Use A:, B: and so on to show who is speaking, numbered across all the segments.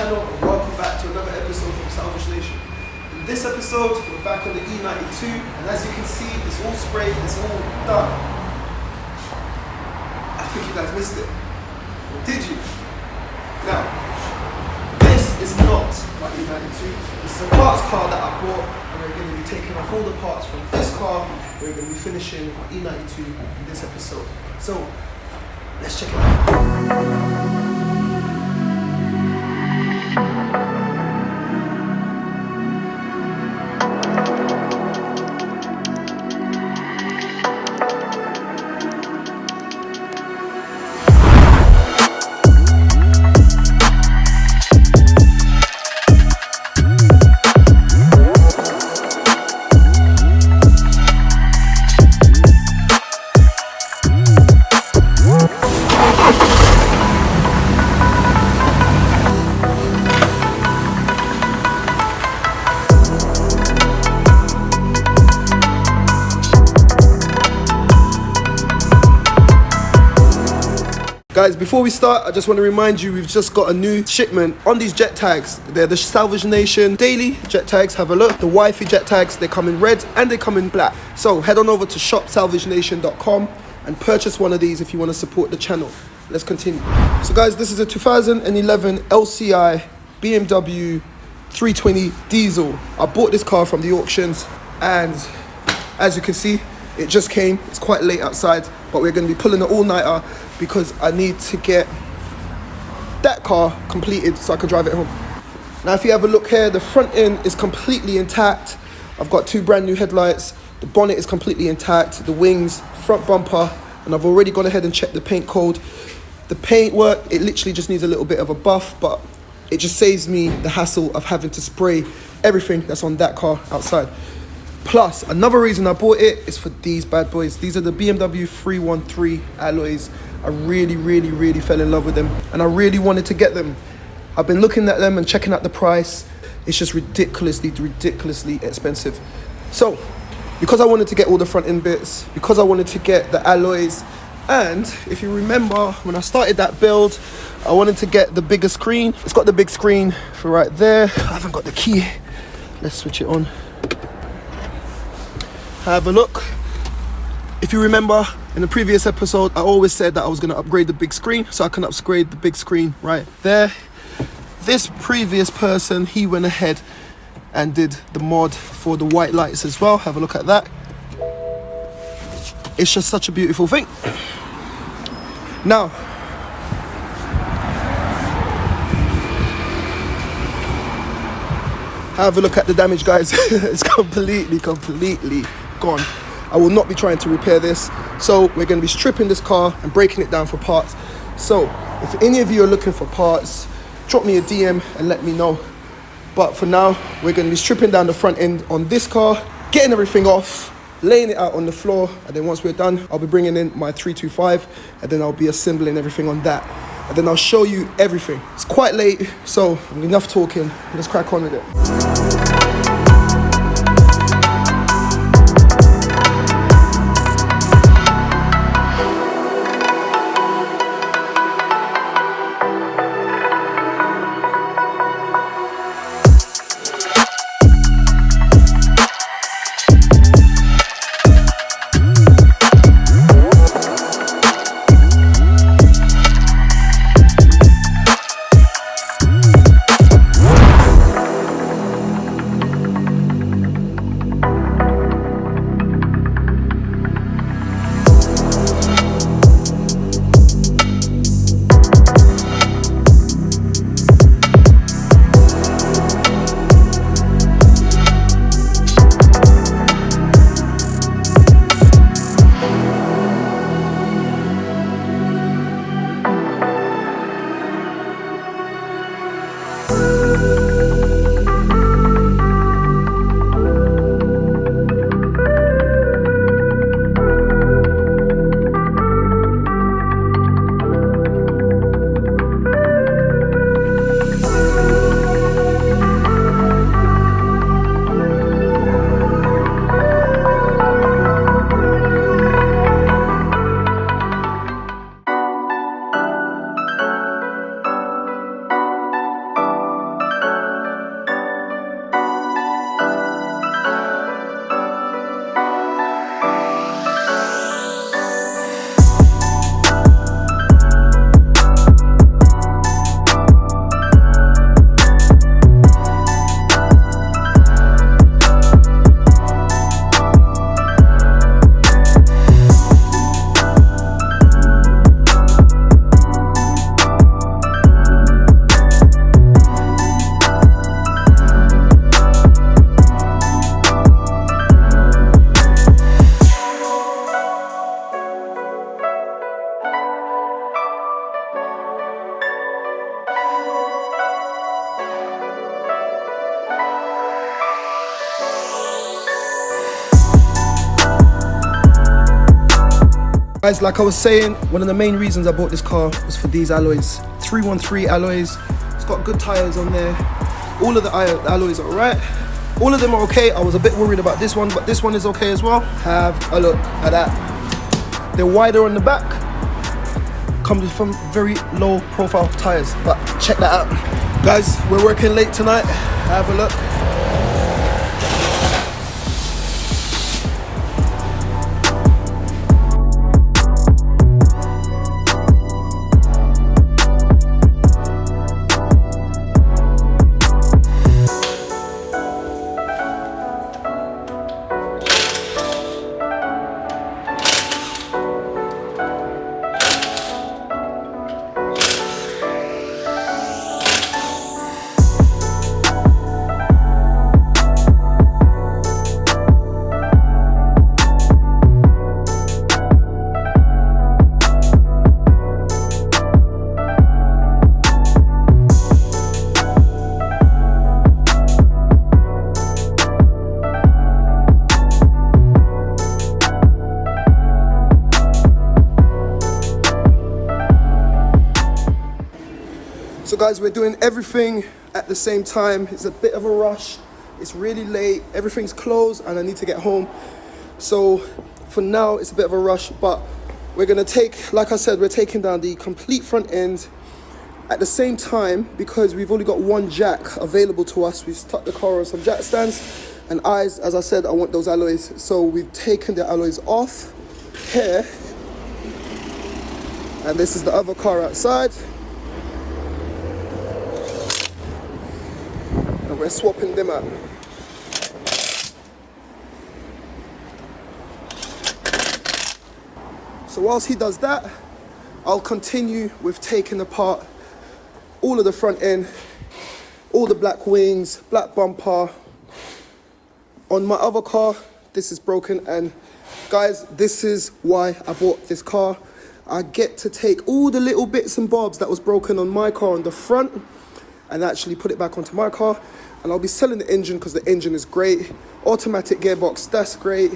A: channel and welcome back to another episode from Salvage Nation. In this episode, we're back on the E92 and as you can see, it's all sprayed, it's all done. I think you guys missed it. Or did you? Now, this is not my E92. This is a parts car that I bought and we're going to be taking off all the parts from this car. We're going to be finishing our E92 in this episode. So, let's check it out. Guys, before we start, I just want to remind you we've just got a new shipment on these jet tags. They're the Salvage Nation daily jet tags. Have a look. The wifey jet tags, they come in red and they come in black. So head on over to shopsalvagenation.com and purchase one of these if you want to support the channel. Let's continue. So guys, this is a 2011 LCI BMW 320 diesel. I bought this car from the auctions and as you can see, it just came. It's quite late outside, but we're going to be pulling an all-nighter because I need to get that car completed so I can drive it home. Now, if you have a look here, the front end is completely intact. I've got two brand new headlights. The bonnet is completely intact. The wings, front bumper, and I've already gone ahead and checked the paint code. The paint work, it literally just needs a little bit of a buff, but it just saves me the hassle of having to spray everything that's on that car outside. Plus, another reason I bought it is for these bad boys. These are the BMW 313 alloys. I really fell in love with them and I really wanted to get them. I've been looking at them and checking out the price. It's just ridiculously expensive. So, because I wanted to get all the front end bits, because I wanted to get the alloys, and if you remember when I started that build, I wanted to get the bigger screen. It's got the big screen for right there. I haven't got the key. Let's switch it on. Have a look. If you remember in the previous episode, I always said that I was going to upgrade the big screen, so I can upgrade the big screen right there. This previous person, he went ahead and did the mod for the white lights as well. Have a look at that. It's just such a beautiful thing. Now, have a look at the damage, guys. It's completely gone. I will not be trying to repair this, so we're going to be stripping this car and breaking it down for parts. So if any of you are looking for parts, drop me a DM and let me know. But for now, we're going to be stripping down the front end on this car, getting everything off, laying it out on the floor, and then once we're done, I'll be bringing in my 325 and then I'll be assembling everything on that, and then I'll show you everything. It's quite late, so enough talking. Let's crack on with it. Guys, like I was saying, one of the main reasons I bought this car was for these alloys. 313 alloys. It's got good tires on there. All of the alloys are alright. All of them are okay. I was a bit worried about this one, but this one is okay as well. Have a look at that. They're wider on the back. Comes from very low profile tires, but check that out. Guys, we're working late tonight. Have a look. So guys, we're doing everything at the same time. It's a bit of a rush. It's really late. Everything's closed and I need to get home. So for now, it's a bit of a rush, but we're gonna take, like I said, we're taking down the complete front end at the same time because we've only got one jack available to us. We've stuck the car on some jack stands and as I said, I want those alloys. So we've taken the alloys off here. And this is the other car outside. We're swapping them out. So whilst he does that, I'll continue with taking apart all of the front end, all the black wings, black bumper. On my other car, this is broken, and guys, this is why I bought this car. I get to take all the little bits and bobs that was broken on my car on the front and actually put it back onto my car. And I'll be selling the engine because the engine is great. Automatic gearbox, that's great.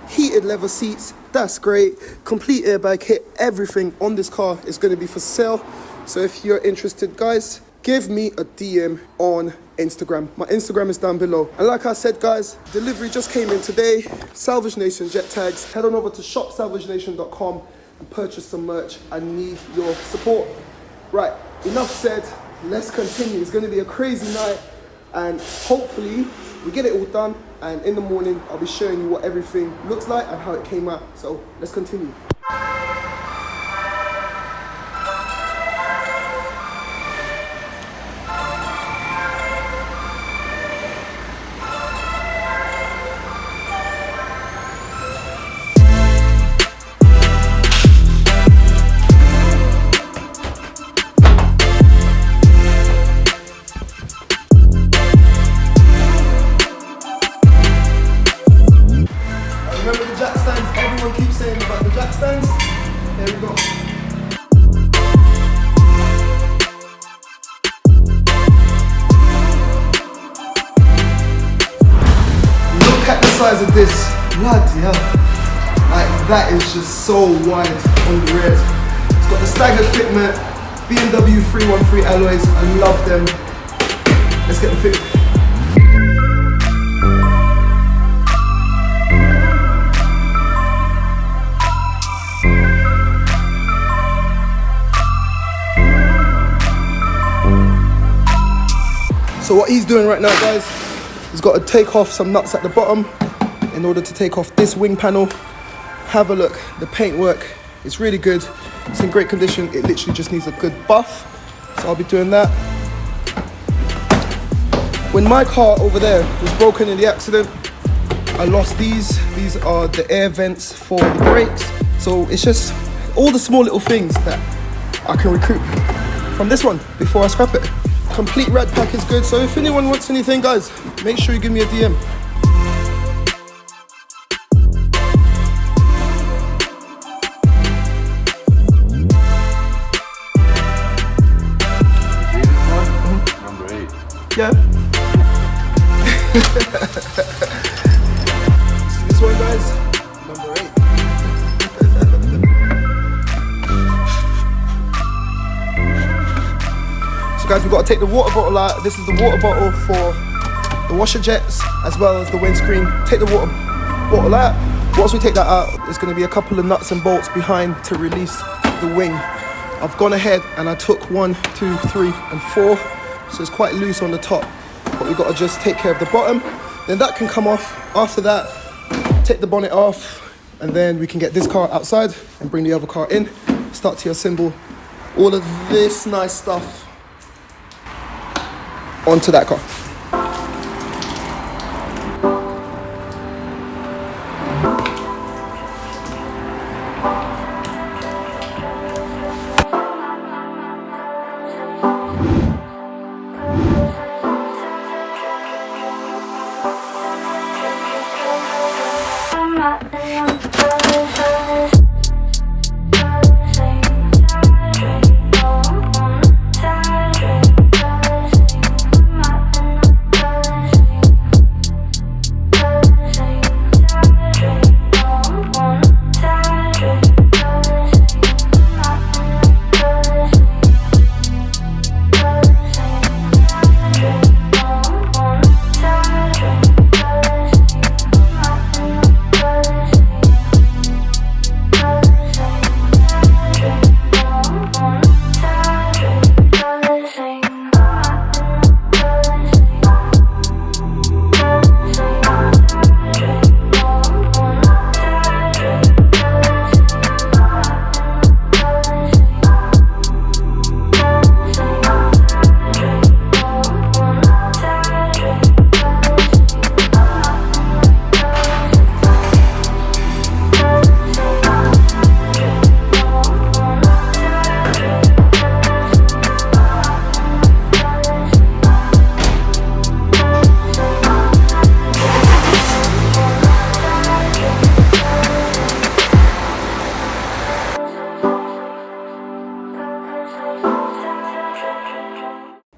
A: Heated leather seats, that's great. Complete airbag kit, everything on this car is going to be for sale. So if you're interested, guys, give me a DM on Instagram. My Instagram is down below. And like I said, guys, delivery just came in today. Salvage Nation jet tags. Head on over to shopsalvagenation.com and purchase some merch. I need your support. Right, enough said. Let's continue. It's going to be a crazy night. And hopefully we get it all done, and in the morning I'll be showing you what everything looks like and how it came out. So let's continue. Remember the jack stands? Everyone keeps saying about the jack stands. There we go. Look at the size of this. Bloody hell. Like, that is just so wide on the rear. It's got the staggered fitment, BMW 313 alloys. I love them. Let's get the fit. So what he's doing right now, guys, he's got to take off some nuts at the bottom in order to take off this wing panel. Have a look, the paintwork is really good. It's in great condition. It literally just needs a good buff. So I'll be doing that. When my car over there was broken in the accident, I lost these. These are the air vents for the brakes. So it's just all the small little things that I can recoup from this one before I scrap it. Complete rad pack is good, so if anyone wants anything, guys, make sure you give me a DM.
B: Number 8.
A: Yeah. See this one, guys? Number 8. So guys, we've got to take the water bottle out. This is the water bottle for the washer jets as well as the windscreen. Take the water bottle out. Once we take that out, there's going to be a couple of nuts and bolts behind to release the wing. I've gone ahead and I took 1, 2, 3 and 4, so it's quite loose on the top, but we've got to just take care of the bottom. Then that can come off. After that, take the bonnet off, and then we can get this car outside and bring the other car in. Start to assemble all of this nice stuff onto that car.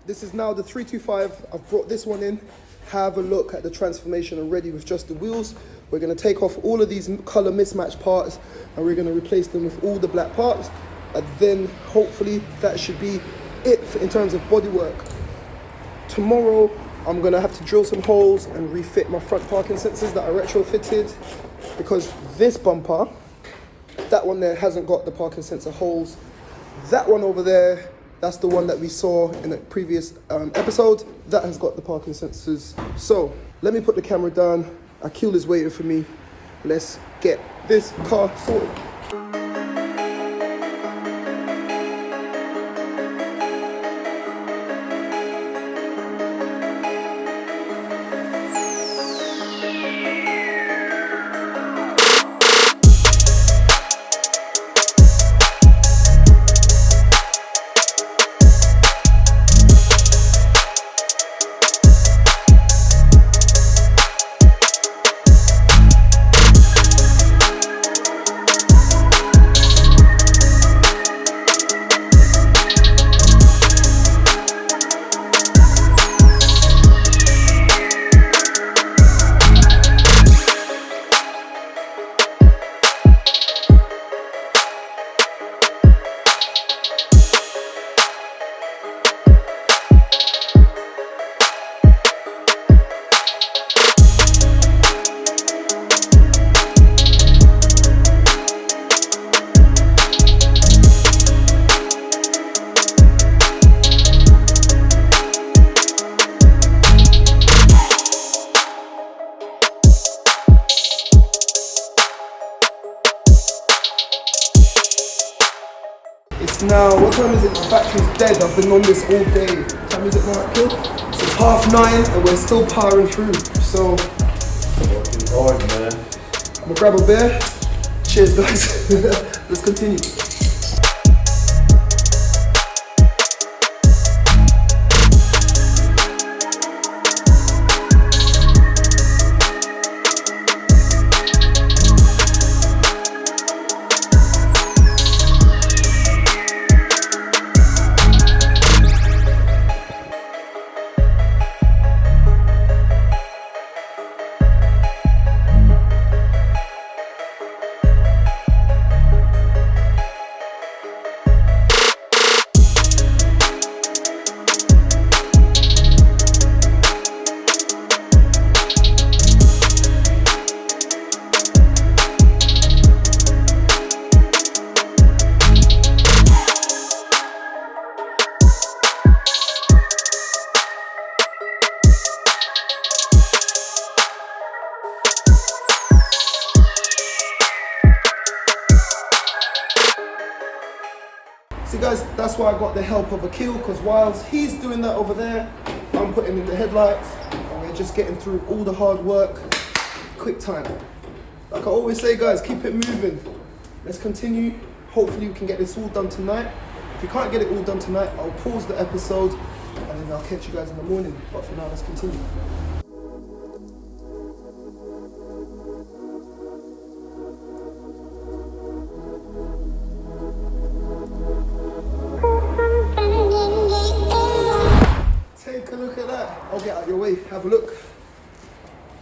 A: This is now the 325. I've brought this one in. Have a look at the transformation already with just the wheels. We're going to take off all of these color mismatched parts and we're going to replace them with all the black parts. And then hopefully that should be it in terms of bodywork. Tomorrow I'm going to have to drill some holes and refit my front parking sensors that are retrofitted, because this bumper, that one there hasn't got the parking sensor holes. That one over there, that's the one that we saw in the previous episode. That has got the parking sensors. So let me put the camera down. Akil is waiting for me. Let's get this car sorted. Now, what time is it? The battery's dead. I've been on this all day. What time is it now, Akil? So it's 9:30 and we're still powering through. So,
B: Working hard, man.
A: I'm gonna grab a beer. Cheers, guys. Let's continue. why I got the help of Akil, because whilst he's doing that over there, I'm putting in the headlights, and we're just getting through all the hard work, quick time. Like I always say, guys, keep it moving. Let's continue. Hopefully we can get this all done tonight. If we can't get it all done tonight, I'll pause the episode, and then I'll catch you guys in the morning. But for now, let's continue. Take a look at that. I'll get out of your way. Have a look.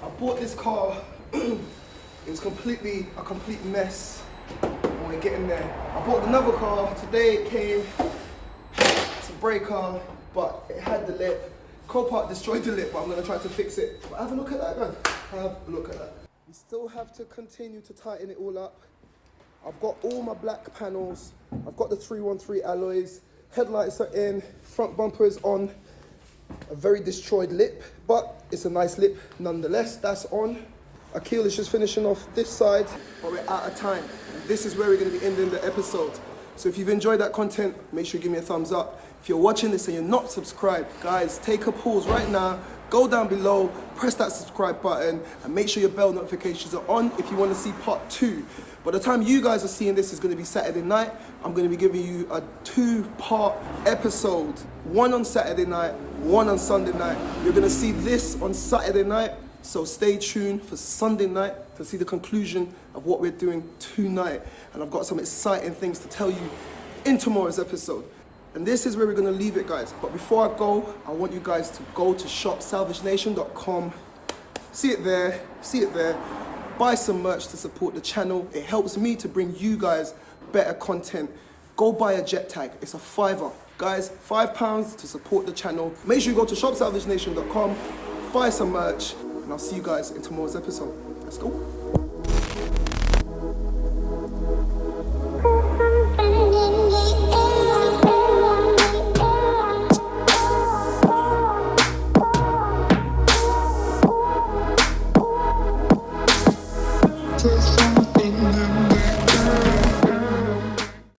A: I bought this car. It was a complete mess. And we're getting there. I bought another car. Today it came. It's a brake car, but it had the lip. Copart destroyed the lip, but I'm going to try to fix it. But have a look at that, guys. Have a look at that. We still have to continue to tighten it all up. I've got all my black panels. I've got the 313 alloys. Headlights are in. Front bumper is on. A very destroyed lip, but it's a nice lip nonetheless. That's on. Akil is just finishing off this side, but we're out of time. And this is where we're going to be ending the episode. So if you've enjoyed that content, make sure you give me a thumbs up. If you're watching this and you're not subscribed, guys, take a pause right now. Go down below, press that subscribe button, and make sure your bell notifications are on if you want to see part 2. By the time you guys are seeing this is going to be Saturday night. I'm going to be giving you a 2-part episode. One on Saturday night, one on Sunday night. You're going to see this on Saturday night, so stay tuned for Sunday night to see the conclusion of what we're doing tonight. And I've got some exciting things to tell you in tomorrow's episode. And this is where we're going to leave it, guys. But before I go, I want you guys to go to shopsalvagenation.com. See it there. Buy some merch to support the channel. It helps me to bring you guys better content. Go buy a jet tag. It's a $5. Guys, £5 to support the channel. Make sure you go to shopsalvagenation.com, buy some merch, and I'll see you guys in tomorrow's episode. Let's go.
C: There's something in